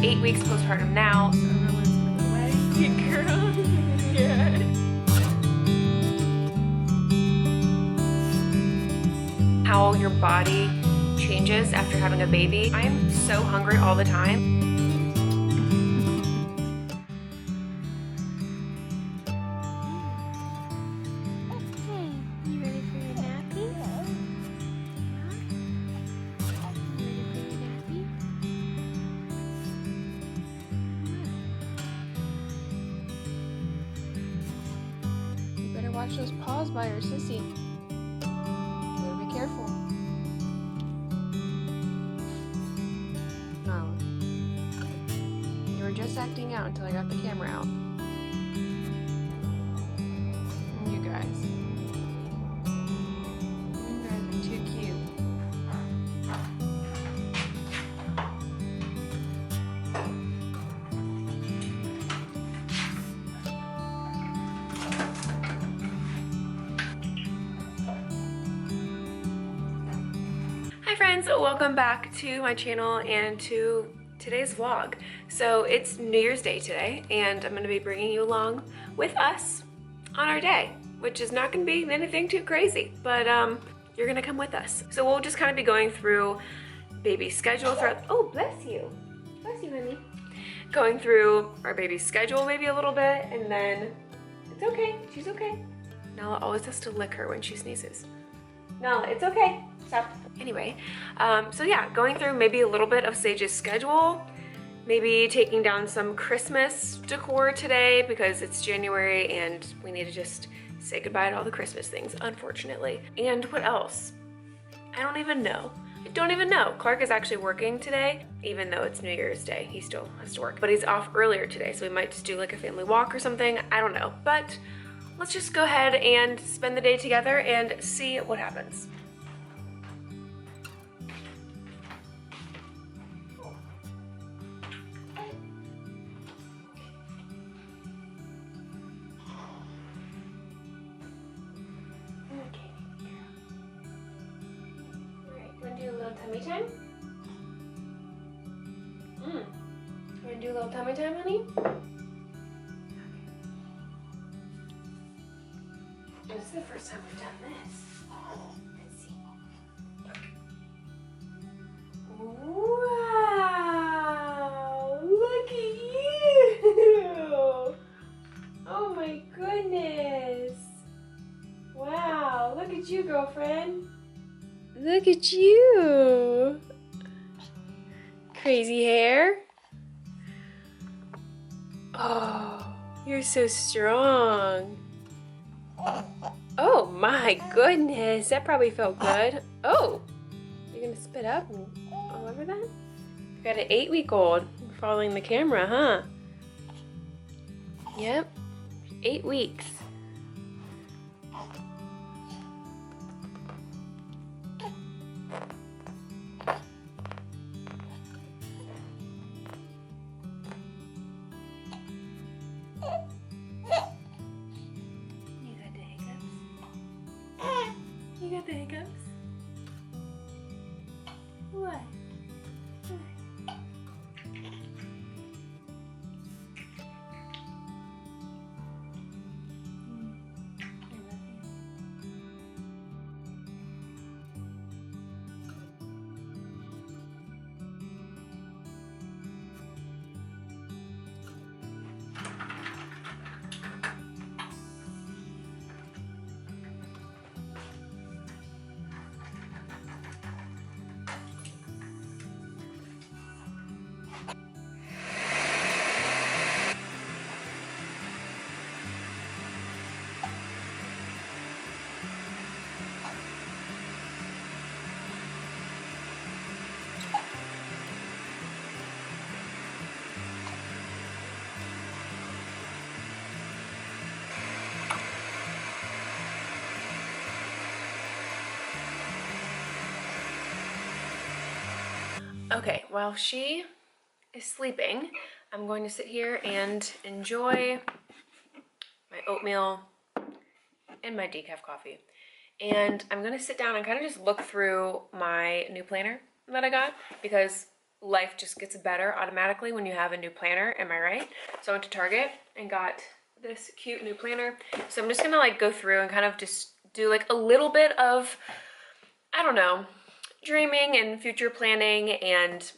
8 weeks postpartum now, so I don't know when it's gonna go away. Girl, yeah. How your body changes after having a baby. I am so hungry all the time. You ready for your nappy? You ready for your nappy? You better watch those paws by your sissy. You better be careful. No. You were just acting out until I got the camera out. You guys. You guys are too cute. Hi friends, welcome back to my channel and to today's vlog. So it's New Year's Day today and I'm going to be bringing you along with us on our day, which is not going to be anything too crazy, but you're going to come with us. So we'll just kind of be going through baby's schedule throughout, oh bless you, honey. Going through our baby's schedule maybe a little bit, and then it's okay, she's okay. Nala always has to lick her when she sneezes. Nala, it's okay, stop. Anyway, so yeah, going through maybe a little bit of Sage's schedule, maybe taking down some Christmas decor today because it's January and we need to just say goodbye to all the Christmas things, unfortunately. And what else? I don't even know. I don't even know. Clark is actually working today, even though it's New Year's Day. He still has to work, but he's off earlier today, so we might just do like a family walk or something. I don't know, but let's just go ahead and spend the day together and see what happens. Do a little tummy time? You wanna do a little tummy time, honey? Okay. This is the first time we've done this. Let's see. Wow! Look at you! Oh my goodness! Wow! Look at you, girlfriend! Look at you! Crazy hair. Oh, you're so strong. Oh my goodness, that probably felt good. Oh, you're gonna spit up and all over that? You got an 8-week-old following the camera, huh? Yep, 8 weeks. You got the hiccups? What? Okay, while she is sleeping, I'm going to sit here and enjoy my oatmeal and my decaf coffee. And I'm gonna sit down and kind of just look through my new planner that I got, because life just gets better automatically when you have a new planner, am I right? So I went to Target and got this cute new planner. So I'm just gonna like go through and kind of just do like a little bit of, I don't know, dreaming and future planning and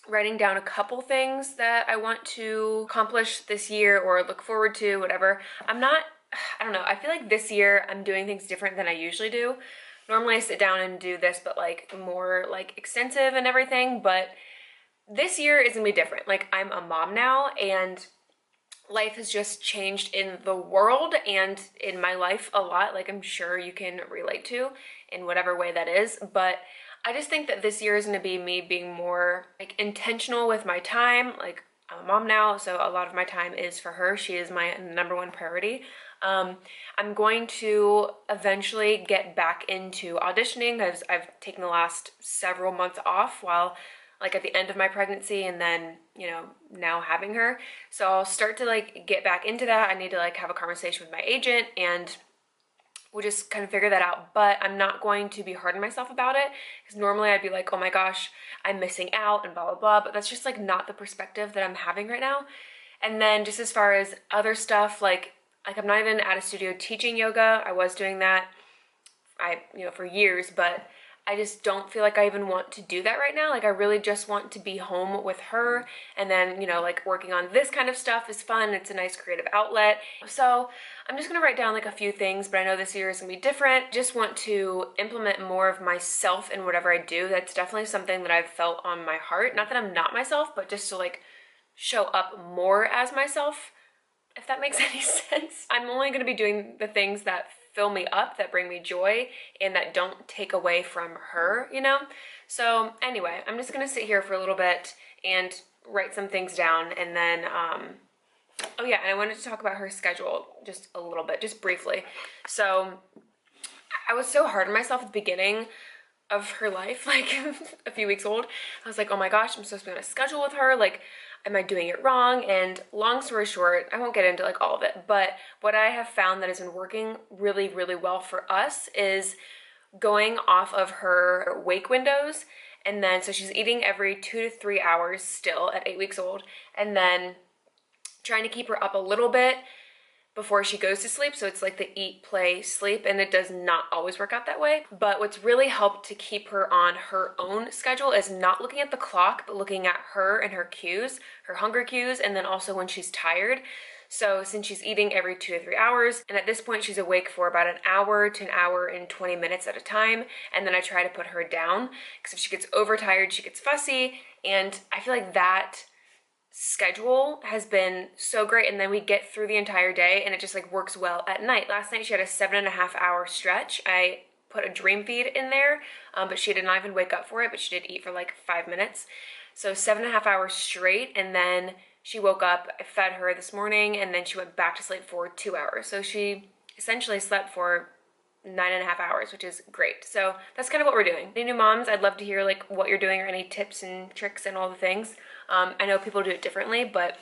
writing down a couple things that I want to accomplish this year or look forward to, whatever. I don't know, I feel like this year I'm doing things different than I usually do. Normally I sit down and do this, but like more like extensive and everything, but this year is gonna be different. Like I'm a mom now and life has just changed in the world and in my life a lot, like I'm sure you can relate to in whatever way that is. But I just think that this year is going to be me being more like intentional with my time. Like I'm a mom now, so a lot of my time is for her. She is my #1 priority. I'm going to eventually get back into auditioning. I've taken the last several months off while like at the end of my pregnancy and then, you know, now having her. So I'll start to like get back into that. I need to like have a conversation with my agent and we'll just kind of figure that out. But I'm not going to be hard on myself about it because normally I'd be like, oh my gosh, I'm missing out and blah, blah, blah. But that's just like not the perspective that I'm having right now. And then just as far as other stuff, like I'm not even at a studio teaching yoga. I was doing that, for years, but I just don't feel like I even want to do that right now. Like I really just want to be home with her. And then, like working on this kind of stuff is fun. It's a nice creative outlet. So I'm just gonna write down like a few things, but I know this year is gonna be different. Just want to implement more of myself in whatever I do. That's definitely something that I've felt on my heart. Not that I'm not myself, but just to like show up more as myself, if that makes any sense. I'm only gonna be doing the things that fill me up, that bring me joy, and that don't take away from her, So anyway, I'm just gonna sit here for a little bit and write some things down, and then, oh yeah, and I wanted to talk about her schedule just a little bit, just briefly. So I was so hard on myself at the beginning of her life, like a few weeks old. I was like, oh my gosh, I'm supposed to be on a schedule with her, like, am I doing it wrong? And long story short, I won't get into like all of it, but what I have found that has been working really, really well for us is going off of her wake windows. And then, so she's eating every 2 to 3 hours still at 8 weeks old, and then trying to keep her up a little bit before she goes to sleep. So it's like the eat, play, sleep, and it does not always work out that way. But what's really helped to keep her on her own schedule is not looking at the clock, but looking at her and her cues, her hunger cues, and then also when she's tired. So since she's eating every 2 to 3 hours, and at this point she's awake for about an hour to an hour and 20 minutes at a time, and then I try to put her down, because if she gets overtired, she gets fussy, and I feel like that schedule has been so great. And then we get through the entire day and it just like works well at night. Last night she had a 7.5 hour stretch. I put a dream feed in there, but she did not even wake up for it, but she did eat for like 5 minutes. So 7.5 hours straight, and then she woke up, I fed her this morning, and then she went back to sleep for 2 hours. So she essentially slept for 9.5 hours, which is great. So that's kind of what we're doing. Any new moms, I'd love to hear like what you're doing or any tips and tricks and all the things. I know people do it differently, but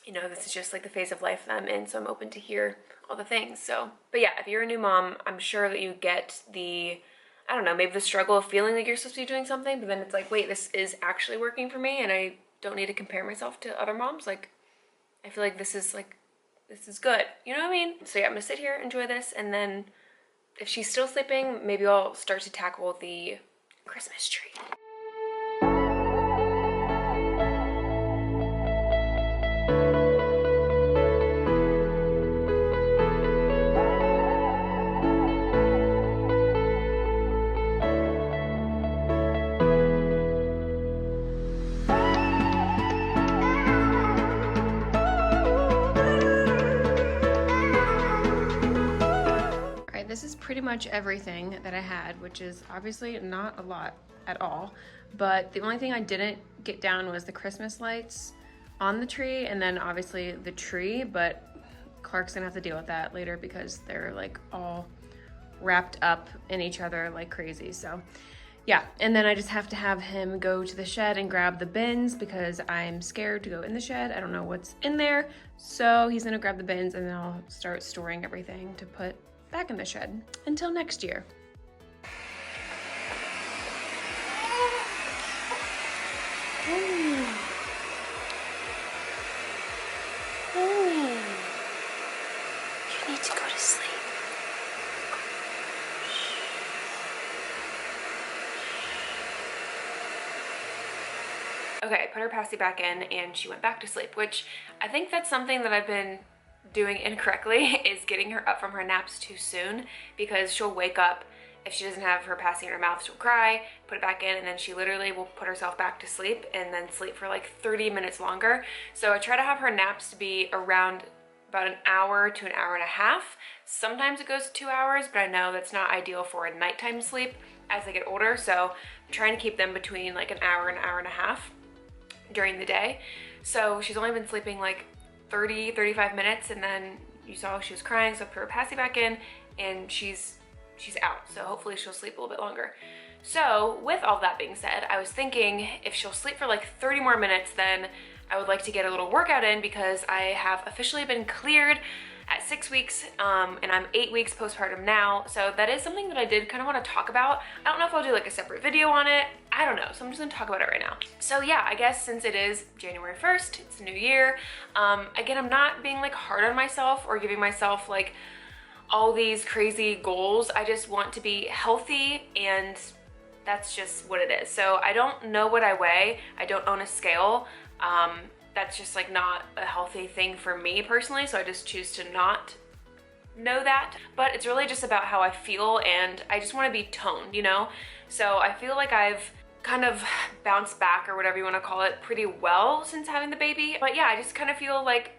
this is just like the phase of life that I'm in, so I'm open to hear all the things. So, but yeah, if you're a new mom, I'm sure that you get the, I don't know, maybe the struggle of feeling like you're supposed to be doing something, but then it's like, wait, this is actually working for me, and I don't need to compare myself to other moms. Like, I feel like this is good. You know what I mean? So yeah, I'm gonna sit here, enjoy this, and then if she's still sleeping, maybe I'll start to tackle the Christmas tree. This is pretty much everything that I had, which is obviously not a lot at all, but the only thing I didn't get down was the Christmas lights on the tree, and then obviously the tree, but Clark's gonna have to deal with that later because they're like all wrapped up in each other like crazy. So yeah, and then I just have to have him go to the shed and grab the bins because I'm scared to go in the shed. I don't know what's in there, so he's gonna grab the bins, and then I'll start storing everything to put back in the shed until next year. Okay, I put her passy back in and she went back to sleep, which I think that's something that I've been doing incorrectly is getting her up from her naps too soon, because she'll wake up. If she doesn't have her passy in her mouth, she'll cry, put it back in, and then she literally will put herself back to sleep and then sleep for like 30 minutes longer. So I try to have her naps to be around about an hour to an hour and a half. Sometimes it goes 2 hours, but I know that's not ideal for a nighttime sleep as they get older. So I'm trying to keep them between like an hour and a half during the day. So she's only been sleeping like 30-35 minutes, and then you saw she was crying, so I put her passy back in and she's out. So hopefully she'll sleep a little bit longer. So with all that being said, I was thinking if she'll sleep for like 30 more minutes, then I would like to get a little workout in, because I have officially been cleared at 6 weeks, and I'm 8 weeks postpartum now. So that is something that I did kind of want to talk about. I don't know if I'll do like a separate video on it. I don't know. So I'm just gonna talk about it right now. So yeah, I guess since it is January 1st, it's a new year. Again, I'm not being like hard on myself or giving myself like all these crazy goals. I just want to be healthy, and that's just what it is. So I don't know what I weigh. I don't own a scale. That's just like not a healthy thing for me personally, so I just choose to not know that. But it's really just about how I feel, and I just want to be toned, you know? So I feel like I've kind of bounced back, or whatever you want to call it, pretty well since having the baby. But yeah, I just kind of feel like,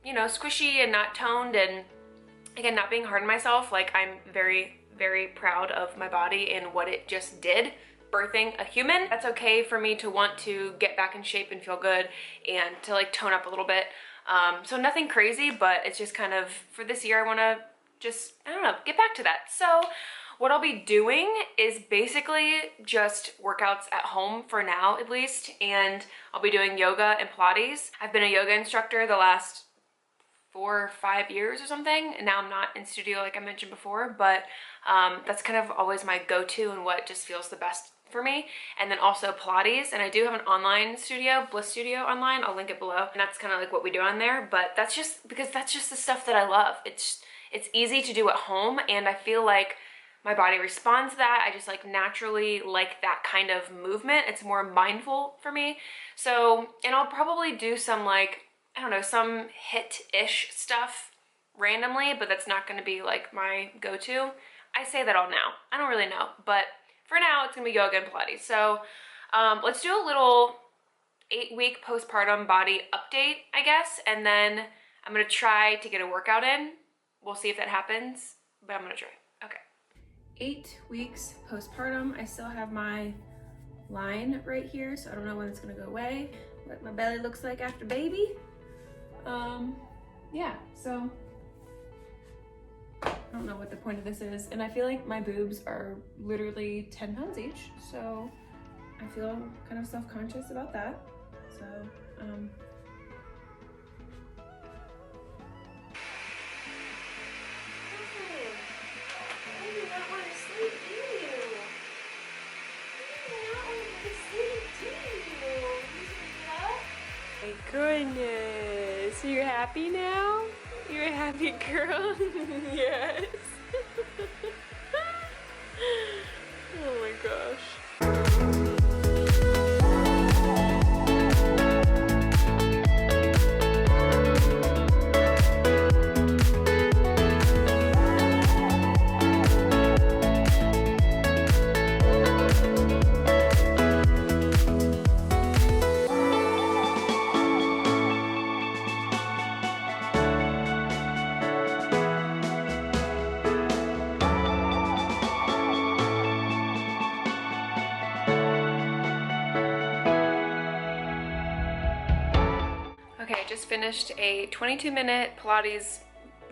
you know, squishy and not toned, and again, not being hard on myself. Like, I'm very, very proud of my body and what it just did, birthing a human. That's okay for me to want to get back in shape and feel good and to like tone up a little bit. So nothing crazy, but it's just kind of, for this year, I want to just, I don't know, get back to that. So what I'll be doing is basically just workouts at home for now, at least. And I'll be doing yoga and Pilates. I've been a yoga instructor the last 4 or 5 years or something. And now I'm not in studio like I mentioned before, but that's kind of always my go-to and what just feels the best for me. And then also Pilates, and I do have an online studio, BLISS studio online. I'll link it below, and that's kind of like what we do on there. But that's just because that's just the stuff that I love. It's easy to do at home, and I feel like my body responds to that. I just like naturally like that kind of movement. It's more mindful for me. So, and I'll probably do some like, I don't know, some HIIT-ish stuff randomly, but that's not going to be like my go-to. I say that all now. I don't really know, but for now it's going to be yoga and Pilates. So let's do a little 8-week postpartum body update, I guess, and then I'm going to try to get a workout in. We'll see if that happens, but I'm going to try. Okay. 8 weeks postpartum. I still have my line right here, so I don't know when it's going to go away. What my belly looks like after baby. Yeah, so I don't know what the point of this is, and I feel like my boobs are literally 10 pounds each, so I feel kind of self-conscious about that. So my goodness, you're happy now? You're a happy girl? Yes. Oh my gosh. Okay, I just finished a 22-minute Pilates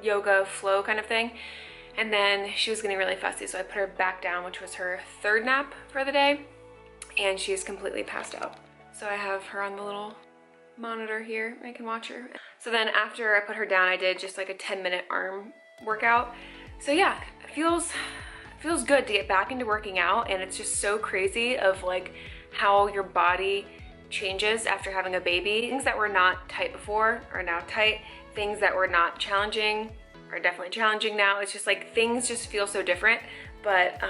yoga flow kind of thing, and then she was getting really fussy, so I put her back down, which was her 3rd nap for the day, and she's completely passed out. So I have her on the little monitor here, I can watch her. So then after I put her down, I did just like a 10-minute arm workout. So yeah, it feels good to get back into working out, and it's just so crazy of like how your body changes after having a baby. Things that were not tight before are now tight. Things that were not challenging are definitely challenging now. It's just like things just feel so different. But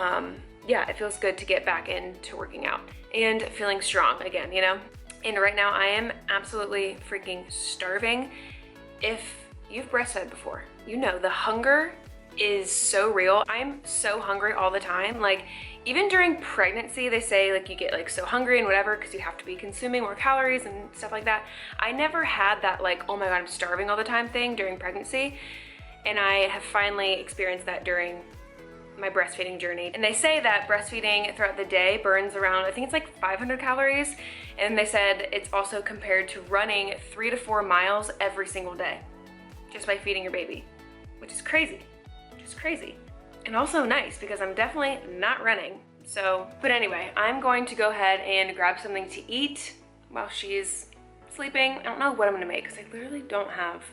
yeah, it feels good to get back into working out and feeling strong again, you know? And right now I am absolutely freaking starving. If you've breastfed before, you know the hunger is so real. I'm so hungry all the time. Like even during pregnancy, they say like you get like so hungry and whatever because you have to be consuming more calories and stuff like that. I never had that like, oh my God, I'm starving all the time thing during pregnancy. And I have finally experienced that during my breastfeeding journey. And they say that breastfeeding throughout the day burns around, I think it's like 500 calories. And they said it's also compared to running 3 to 4 miles every single day just by feeding your baby, which is crazy, just crazy. And also nice because I'm definitely not running. So, but anyway, I'm going to go ahead and grab something to eat while she's sleeping. I don't know what I'm gonna make because I literally don't have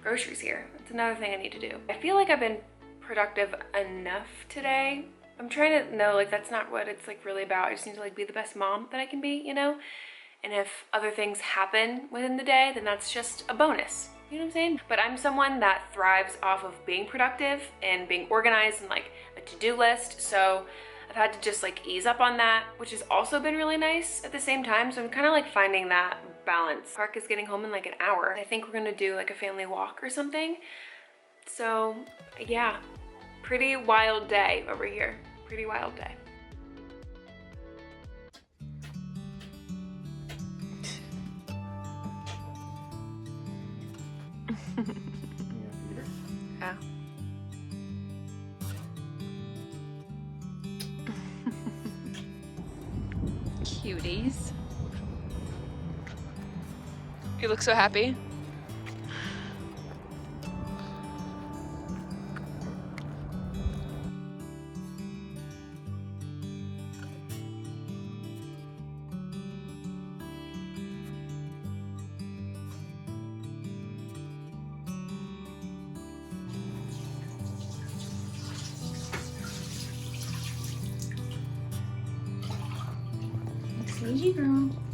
groceries here. That's another thing I need to do. I feel like I've been productive enough today. I'm trying to know, like, that's not what it's like really about. I just need to like be the best mom that I can be, you know? And if other things happen within the day, then that's just a bonus. You know what I'm saying? But I'm someone that thrives off of being productive and being organized and like a to-do list. So I've had to just like ease up on that, which has also been really nice at the same time. So I'm kind of like finding that balance. Park is getting home in like an hour. I think we're gonna do like a family walk or something. So yeah, pretty wild day over here. Pretty wild day. Yeah. Cuties. You look so happy. Sleepy girl.